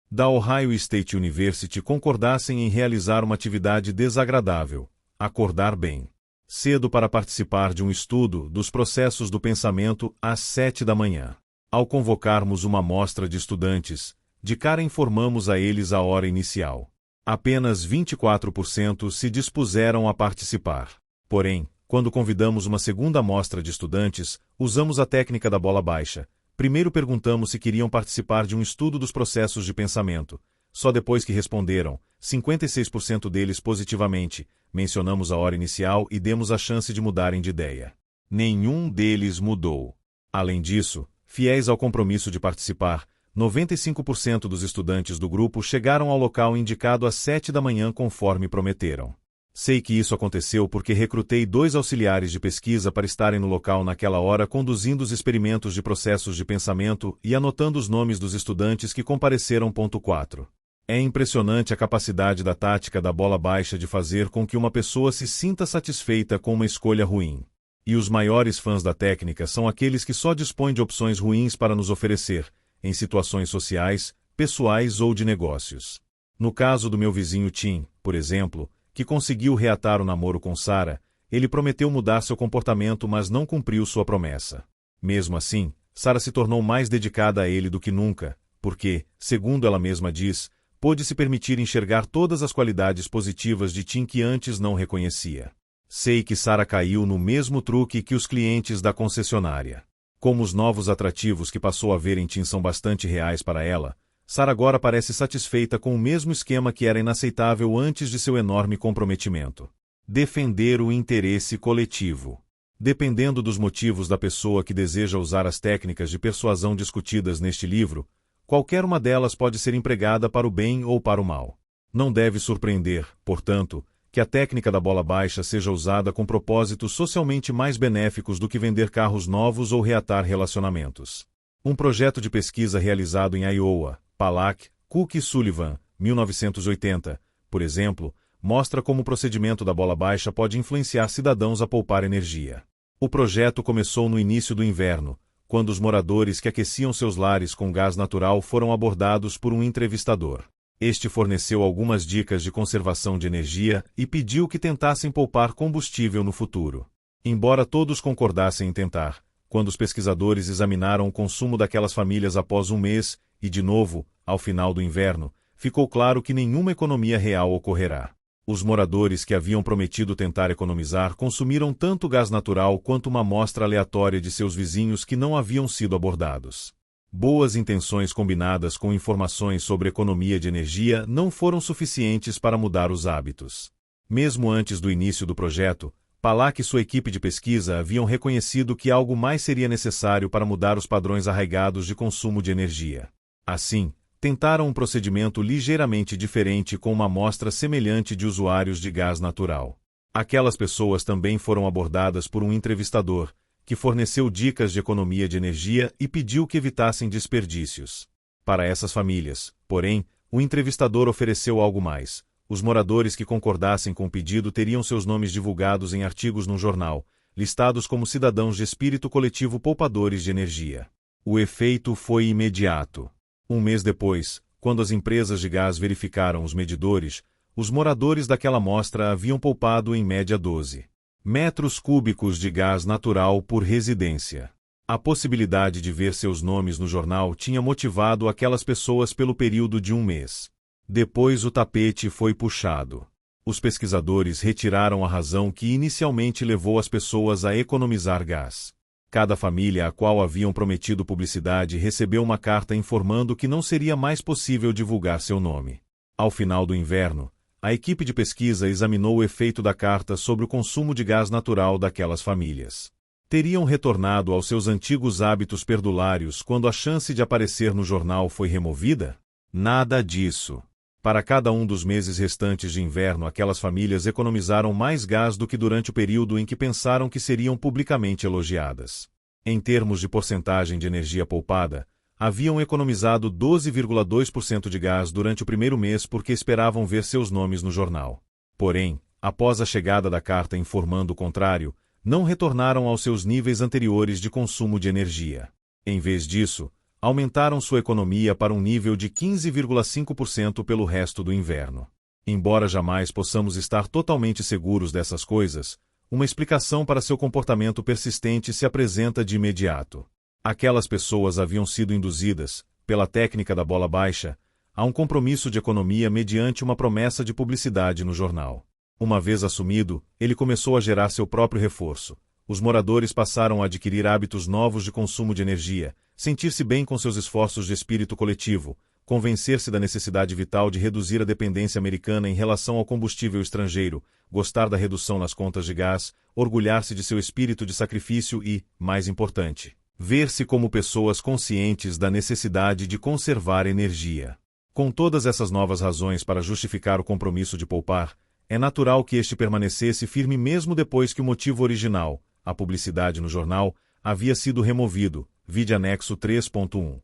da Ohio State University concordassem em realizar uma atividade desagradável, acordar bem cedo para participar de um estudo dos processos do pensamento às 7 da manhã. Ao convocarmos uma amostra de estudantes, de cara informamos a eles a hora inicial. Apenas 24% se dispuseram a participar. Porém, quando convidamos uma segunda amostra de estudantes, usamos a técnica da bola baixa. Primeiro perguntamos se queriam participar de um estudo dos processos de pensamento. Só depois que responderam, 56% deles positivamente, mencionamos a hora inicial e demos a chance de mudarem de ideia. Nenhum deles mudou. Além disso, fiéis ao compromisso de participar, 95% dos estudantes do grupo chegaram ao local indicado às 7 da manhã conforme prometeram. Sei que isso aconteceu porque recrutei 2 auxiliares de pesquisa para estarem no local naquela hora conduzindo os experimentos de processos de pensamento e anotando os nomes dos estudantes que compareceram. 4. É impressionante a capacidade da tática da bola baixa de fazer com que uma pessoa se sinta satisfeita com uma escolha ruim. E os maiores fãs da técnica são aqueles que só dispõem de opções ruins para nos oferecer, em situações sociais, pessoais ou de negócios. No caso do meu vizinho Tim, por exemplo, que conseguiu reatar o namoro com Sarah, ele prometeu mudar seu comportamento mas não cumpriu sua promessa. Mesmo assim, Sarah se tornou mais dedicada a ele do que nunca, porque, segundo ela mesma diz, pôde se permitir enxergar todas as qualidades positivas de Tim que antes não reconhecia. Sei que Sarah caiu no mesmo truque que os clientes da concessionária. Como os novos atrativos que passou a ver em Tim são bastante reais para ela, Sarah agora parece satisfeita com o mesmo esquema que era inaceitável antes de seu enorme comprometimento. Defender o interesse coletivo. Dependendo dos motivos da pessoa que deseja usar as técnicas de persuasão discutidas neste livro, qualquer uma delas pode ser empregada para o bem ou para o mal. Não deve surpreender, portanto, que a técnica da bola baixa seja usada com propósitos socialmente mais benéficos do que vender carros novos ou reatar relacionamentos. Um projeto de pesquisa realizado em Iowa, Palak, Cook e Sullivan, 1980, por exemplo, mostra como o procedimento da bola baixa pode influenciar cidadãos a poupar energia. O projeto começou no início do inverno, quando os moradores que aqueciam seus lares com gás natural foram abordados por um entrevistador. Este forneceu algumas dicas de conservação de energia e pediu que tentassem poupar combustível no futuro. Embora todos concordassem em tentar, quando os pesquisadores examinaram o consumo daquelas famílias após um mês, e de novo, ao final do inverno, ficou claro que nenhuma economia real ocorrerá. Os moradores que haviam prometido tentar economizar consumiram tanto gás natural quanto uma amostra aleatória de seus vizinhos que não haviam sido abordados. Boas intenções combinadas com informações sobre economia de energia não foram suficientes para mudar os hábitos. Mesmo antes do início do projeto, Palak e sua equipe de pesquisa haviam reconhecido que algo mais seria necessário para mudar os padrões arraigados de consumo de energia. Assim, tentaram um procedimento ligeiramente diferente com uma amostra semelhante de usuários de gás natural. Aquelas pessoas também foram abordadas por um entrevistador, que forneceu dicas de economia de energia e pediu que evitassem desperdícios. Para essas famílias, porém, o entrevistador ofereceu algo mais. Os moradores que concordassem com o pedido teriam seus nomes divulgados em artigos num jornal, listados como cidadãos de espírito coletivo poupadores de energia. O efeito foi imediato. Um mês depois, quando as empresas de gás verificaram os medidores, os moradores daquela amostra haviam poupado em média 12 metros cúbicos de gás natural por residência. A possibilidade de ver seus nomes no jornal tinha motivado aquelas pessoas pelo período de um mês. Depois o tapete foi puxado. Os pesquisadores retiraram a razão que inicialmente levou as pessoas a economizar gás. Cada família a qual haviam prometido publicidade recebeu uma carta informando que não seria mais possível divulgar seu nome. Ao final do inverno, a equipe de pesquisa examinou o efeito da carta sobre o consumo de gás natural daquelas famílias. Teriam retornado aos seus antigos hábitos perdulários quando a chance de aparecer no jornal foi removida? Nada disso. Para cada um dos meses restantes de inverno, aquelas famílias economizaram mais gás do que durante o período em que pensaram que seriam publicamente elogiadas. Em termos de porcentagem de energia poupada, haviam economizado 12,2% de gás durante o primeiro mês porque esperavam ver seus nomes no jornal. Porém, após a chegada da carta informando o contrário, não retornaram aos seus níveis anteriores de consumo de energia. Em vez disso, aumentaram sua economia para um nível de 15,5% pelo resto do inverno. Embora jamais possamos estar totalmente seguros dessas coisas, uma explicação para seu comportamento persistente se apresenta de imediato. Aquelas pessoas haviam sido induzidas, pela técnica da bola baixa, a um compromisso de economia mediante uma promessa de publicidade no jornal. Uma vez assumido, ele começou a gerar seu próprio reforço. Os moradores passaram a adquirir hábitos novos de consumo de energia, sentir-se bem com seus esforços de espírito coletivo, convencer-se da necessidade vital de reduzir a dependência americana em relação ao combustível estrangeiro, gostar da redução nas contas de gás, orgulhar-se de seu espírito de sacrifício e, mais importante, ver-se como pessoas conscientes da necessidade de conservar energia. Com todas essas novas razões para justificar o compromisso de poupar, é natural que este permanecesse firme mesmo depois que o motivo original, a publicidade no jornal, havia sido removido, vide anexo 3.1.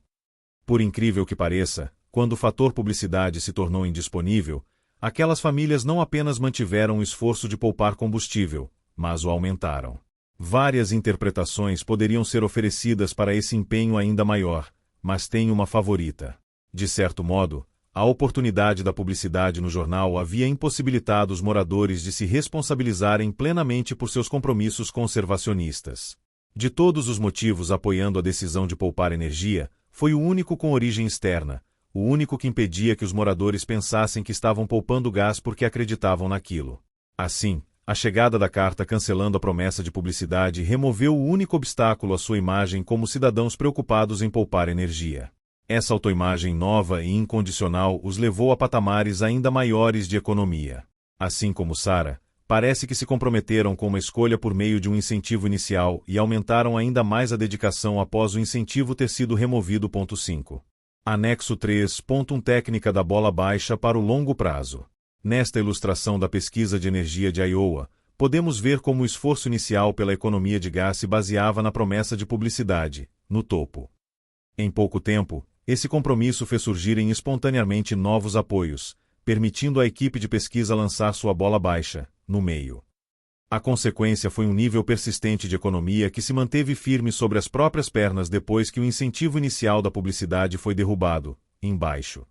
Por incrível que pareça, quando o fator publicidade se tornou indisponível, aquelas famílias não apenas mantiveram o esforço de poupar combustível, mas o aumentaram. Várias interpretações poderiam ser oferecidas para esse empenho ainda maior, mas tenho uma favorita. De certo modo, a oportunidade da publicidade no jornal havia impossibilitado os moradores de se responsabilizarem plenamente por seus compromissos conservacionistas. De todos os motivos apoiando a decisão de poupar energia, foi o único com origem externa, o único que impedia que os moradores pensassem que estavam poupando gás porque acreditavam naquilo. Assim, a chegada da carta cancelando a promessa de publicidade removeu o único obstáculo à sua imagem como cidadãos preocupados em poupar energia. Essa autoimagem nova e incondicional os levou a patamares ainda maiores de economia. Assim como Sarah, parece que se comprometeram com uma escolha por meio de um incentivo inicial e aumentaram ainda mais a dedicação após o incentivo ter sido removido. 5. Anexo 3.1 Técnica da bola baixa para o longo prazo. Nesta ilustração da pesquisa de energia de Iowa, podemos ver como o esforço inicial pela economia de gás se baseava na promessa de publicidade, no topo. Em pouco tempo, esse compromisso fez surgirem espontaneamente novos apoios, permitindo à equipe de pesquisa lançar sua bola baixa, no meio. A consequência foi um nível persistente de economia que se manteve firme sobre as próprias pernas depois que o incentivo inicial da publicidade foi derrubado, embaixo.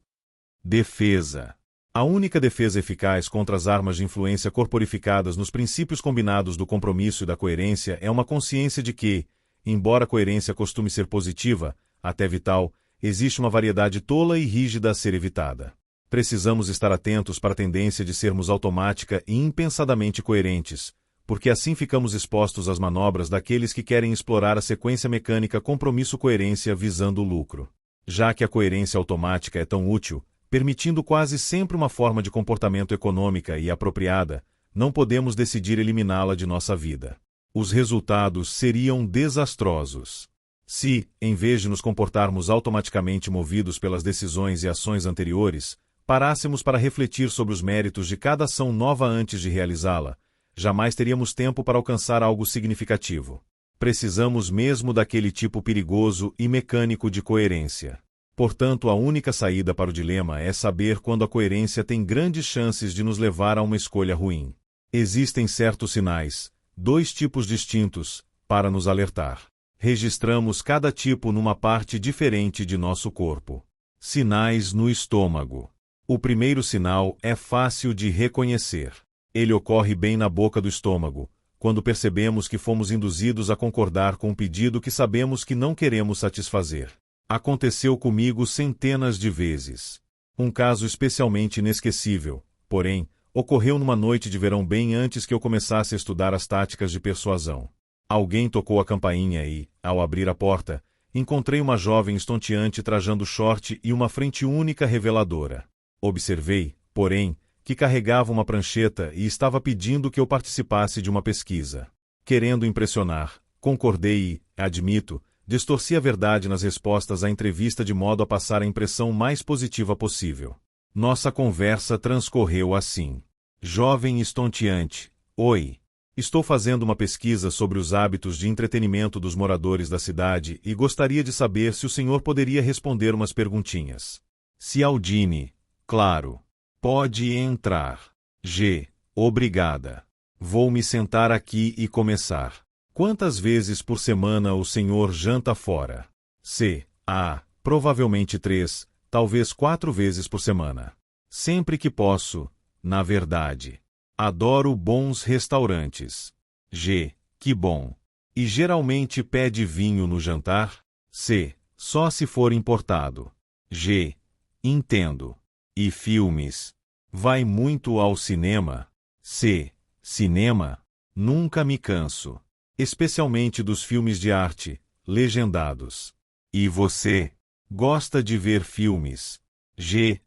Defesa. A única defesa eficaz contra as armas de influência corporificadas nos princípios combinados do compromisso e da coerência é uma consciência de que, embora a coerência costume ser positiva, até vital, existe uma variedade tola e rígida a ser evitada. Precisamos estar atentos para a tendência de sermos automática e impensadamente coerentes, porque assim ficamos expostos às manobras daqueles que querem explorar a sequência mecânica compromisso-coerência visando o lucro. Já que a coerência automática é tão útil, permitindo quase sempre uma forma de comportamento econômica e apropriada, não podemos decidir eliminá-la de nossa vida. Os resultados seriam desastrosos. Se, em vez de nos comportarmos automaticamente movidos pelas decisões e ações anteriores, parássemos para refletir sobre os méritos de cada ação nova antes de realizá-la, jamais teríamos tempo para alcançar algo significativo. Precisamos mesmo daquele tipo perigoso e mecânico de coerência. Portanto, a única saída para o dilema é saber quando a coerência tem grandes chances de nos levar a uma escolha ruim. Existem certos sinais, dois tipos distintos, para nos alertar. Registramos cada tipo numa parte diferente de nosso corpo. Sinais no estômago. O primeiro sinal é fácil de reconhecer. Ele ocorre bem na boca do estômago, quando percebemos que fomos induzidos a concordar com um pedido que sabemos que não queremos satisfazer. Aconteceu comigo centenas de vezes. Um caso especialmente inesquecível, porém, ocorreu numa noite de verão bem antes que eu começasse a estudar as táticas de persuasão. Alguém tocou a campainha e, ao abrir a porta, encontrei uma jovem estonteante trajando short e uma frente única reveladora. Observei, porém, que carregava uma prancheta e estava pedindo que eu participasse de uma pesquisa. Querendo impressionar, concordei e, admito, distorci a verdade nas respostas à entrevista de modo a passar a impressão mais positiva possível. Nossa conversa transcorreu assim. Jovem estonteante, oi. Estou fazendo uma pesquisa sobre os hábitos de entretenimento dos moradores da cidade e gostaria de saber se o senhor poderia responder umas perguntinhas. Cialdini, claro. Pode entrar. G, obrigada. Vou me sentar aqui e começar. Quantas vezes por semana o senhor janta fora? C. provavelmente 3, talvez 4 vezes por semana. Sempre que posso, na verdade. Adoro bons restaurantes. G. Que bom. E geralmente pede vinho no jantar? C. Só se for importado. G. Entendo. E filmes? Vai muito ao cinema? C. Cinema? Nunca me canso. Especialmente dos filmes de arte, legendados. E você? Gosta de ver filmes? G.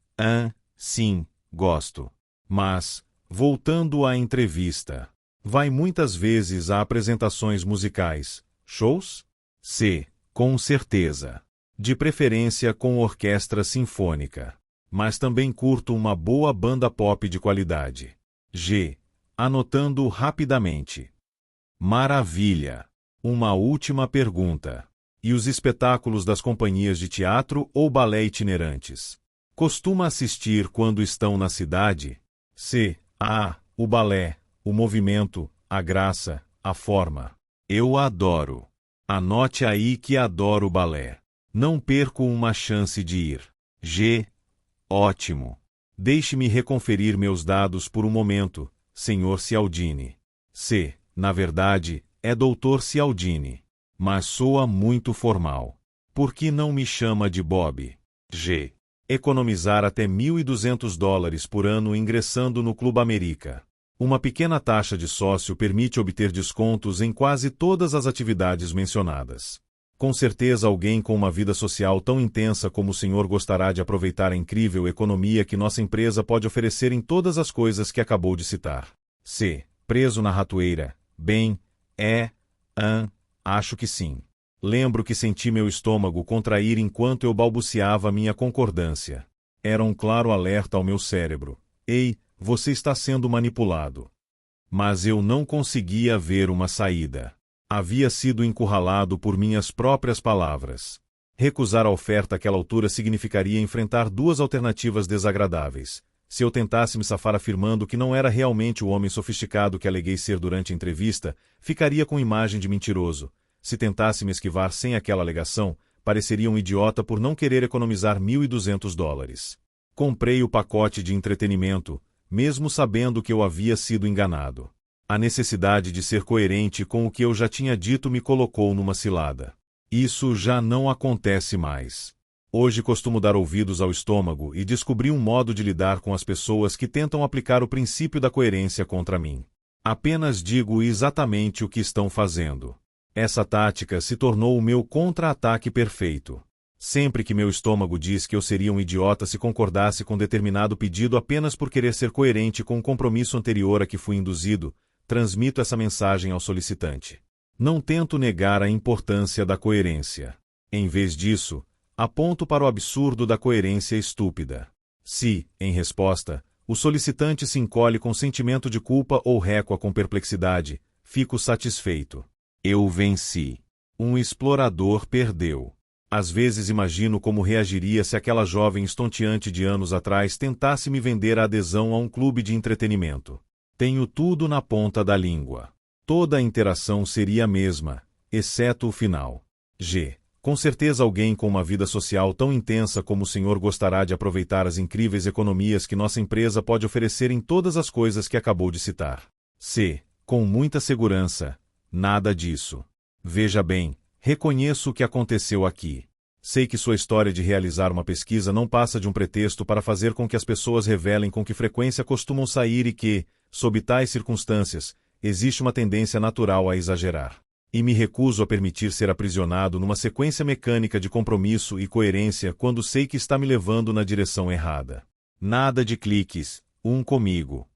Sim, gosto. Mas, voltando à entrevista, vai muitas vezes a apresentações musicais, shows? C. Com certeza. De preferência com orquestra sinfônica. Mas também curto uma boa banda pop de qualidade. G. Anotando rapidamente. Maravilha! Uma última pergunta. E os espetáculos das companhias de teatro ou balé itinerantes? Costuma assistir quando estão na cidade? C. O balé, o movimento, a graça, a forma. Eu adoro. Anote aí que adoro balé. Não perco uma chance de ir. G. Ótimo. Deixe-me reconferir meus dados por um momento, Sr. Cialdini. C. Na verdade, é Dr. Cialdini. Mas soa muito formal. Por que não me chama de Bob? G. Economizar até $1.200 por ano ingressando no Clube América. Uma pequena taxa de sócio permite obter descontos em quase todas as atividades mencionadas. Com certeza alguém com uma vida social tão intensa como o senhor gostará de aproveitar a incrível economia que nossa empresa pode oferecer em todas as coisas que acabou de citar. C. Preso na ratoeira. Bem, acho que sim. Lembro que senti meu estômago contrair enquanto eu balbuciava minha concordância. Era um claro alerta ao meu cérebro. Ei, você está sendo manipulado. Mas eu não conseguia ver uma saída. Havia sido encurralado por minhas próprias palavras. Recusar a oferta àquela altura significaria enfrentar duas alternativas desagradáveis. Se eu tentasse me safar afirmando que não era realmente o homem sofisticado que aleguei ser durante a entrevista, ficaria com imagem de mentiroso. Se tentasse me esquivar sem aquela alegação, pareceria um idiota por não querer economizar $1.200. Comprei o pacote de entretenimento, mesmo sabendo que eu havia sido enganado. A necessidade de ser coerente com o que eu já tinha dito me colocou numa cilada. Isso já não acontece mais. Hoje costumo dar ouvidos ao estômago e descobri um modo de lidar com as pessoas que tentam aplicar o princípio da coerência contra mim. Apenas digo exatamente o que estão fazendo. Essa tática se tornou o meu contra-ataque perfeito. Sempre que meu estômago diz que eu seria um idiota se concordasse com determinado pedido apenas por querer ser coerente com o compromisso anterior a que fui induzido, transmito essa mensagem ao solicitante. Não tento negar a importância da coerência. Em vez disso, aponto para o absurdo da coerência estúpida. Se, em resposta, o solicitante se encolhe com sentimento de culpa ou recua com perplexidade, fico satisfeito. Eu venci. Um explorador perdeu. Às vezes imagino como reagiria se aquela jovem estonteante de anos atrás tentasse me vender a adesão a um clube de entretenimento. Tenho tudo na ponta da língua. Toda a interação seria a mesma, exceto o final. G. Com certeza alguém com uma vida social tão intensa como o senhor gostará de aproveitar as incríveis economias que nossa empresa pode oferecer em todas as coisas que acabou de citar. C. Com muita segurança, nada disso. Veja bem, reconheço o que aconteceu aqui. Sei que sua história de realizar uma pesquisa não passa de um pretexto para fazer com que as pessoas revelem com que frequência costumam sair e que, sob tais circunstâncias, existe uma tendência natural a exagerar. E me recuso a permitir ser aprisionado numa sequência mecânica de compromisso e coerência quando sei que está me levando na direção errada. Nada de cliques, um comigo.